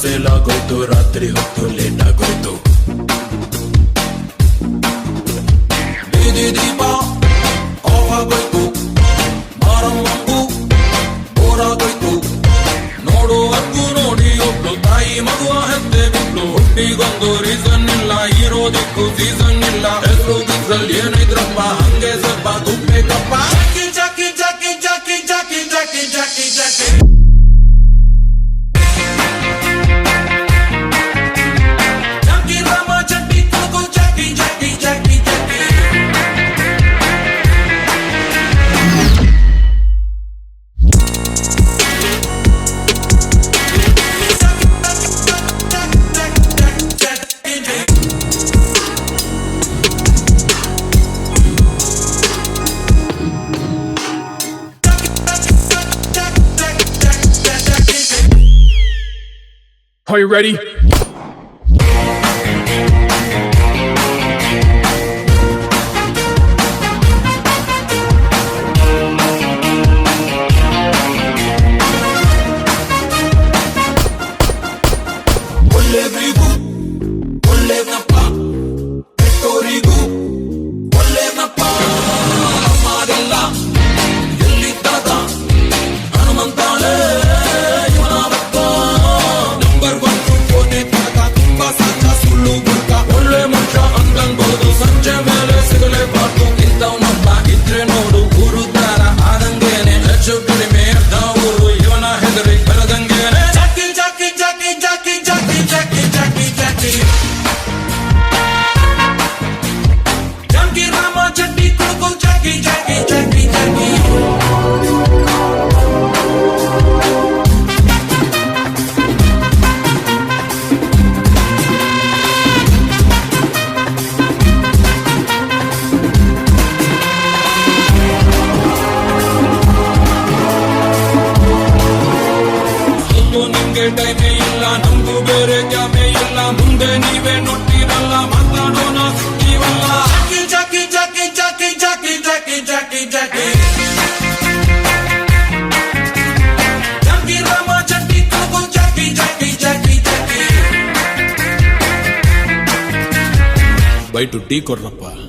Sale ಆಗೋಯ್ತು, ರಾತ್ರಿ ಹೊತ್ತು ಲೇಟ್ ಆಗೋಯ್ತು. ಬೀದಿ ದೀಪ ಆಫ್ ಆಗೋಯ್ತು, ಮಾರಮ್ಮಂಗೂ ಬೋರ್ ಆಗೋಯ್ತು. ನೋಡುವಕ್ಕೂ ನೋಡಿ ಒಬ್ಳು ತಾಯಿ ಮಗುವ ಹೆತ್ತೆ ಬಿಟ್ಲು. ಹುಟ್ಟಿಗೊಂದು ರೀಸನ್ ಇಲ್ಲ, ಇರೋದಕ್ಕೂ ಸೀಸನ್ ಇಲ್ಲ. ಹೆಸರು ಗಿಸ್ರಲ್ಲಿ ಏನಿದ್ರಪ್ಪ ಹಂಗೆ ಸ್ವಲ್ಪ ಗುಪ್ಪೇಕಪ್ಪ. Jackie Jackie Jackie Jackie Jackie Jackie Jackie Jackie ರಾಮ ಚಟ್ಟಿ ತಗೋ Jackie Jackie Jackie Jackie. Are you ready? ಒಳ್ಳೆಯವರಿಗೂ ಒಳ್ಳೆಯವನಪ್ಪ, ಕೆಟ್ಟೋರಿಗೂ ಒಳ್ಳೆಯವನಪ್ಪ. ಅಮ್ಮದೆಲ್ಲ ಎಲ್ಲಿದ್ದಾಗ ಹನುಮಂತಾಳೆ ಇವನವಪ್ಪ. ನಂಬರ್ 1 ಕೋಟೆ ತನಕ ತುಂಬಾ ಸಾಕ ಸುಳ್ಳು ಗುರುಕ. ಒಳ್ಳೆ ಮನುಷ್ಯ ಅಂದಂಬೋದು ಸಂಜೆ ಮೇಲೆ ಸಿಗಲೇಬಾರ್ದು. ಇಂಥವನೊಬ್ಬ ಇದ್ರೆ ನೋಡು ಗುರುದಾರ ಆದಂಗೇನೆ. ಹೆಚ್ಚು ಕಡಿಮೆ ಅರ್ಧ ಊರು ಇವನ ಹೆದರಿ ಬರದಂಗೇನೆ. Jackie Jackie Jackie Jackie Jackie Jackie Jackie Jackie Jackie ರಾಮ ಚಟ್ಟಿ ಕೊಡ್ಕೊ ಜಾಕಿ ಜಾಕಿ ಜಾಕಿ ಜಾಕಿ. ನಿಮ್ಗೆ ಟೈಮೇ ಇಲ್ಲ, ನಮ್ಗೂ ಬೇರೆ ಕ್ಯಾಮೇ ಇಲ್ಲ. ಮುಂದೆ ನೀವೇ ನೋಡ್ತೀರಲ್ಲ, ಮಾತಾಡೋಣ ಸಿಕ್ತೀವಲ್ಲ. Jackie Jackie Jackie Jackie Jackie Jackie Jackie Jackie ರಾಮ ಚಟ್ಟಿ ತಗೋ Jackie Jackie Jackie Jackie. By two tea ಕೊಡ್ರಪ್ಪ.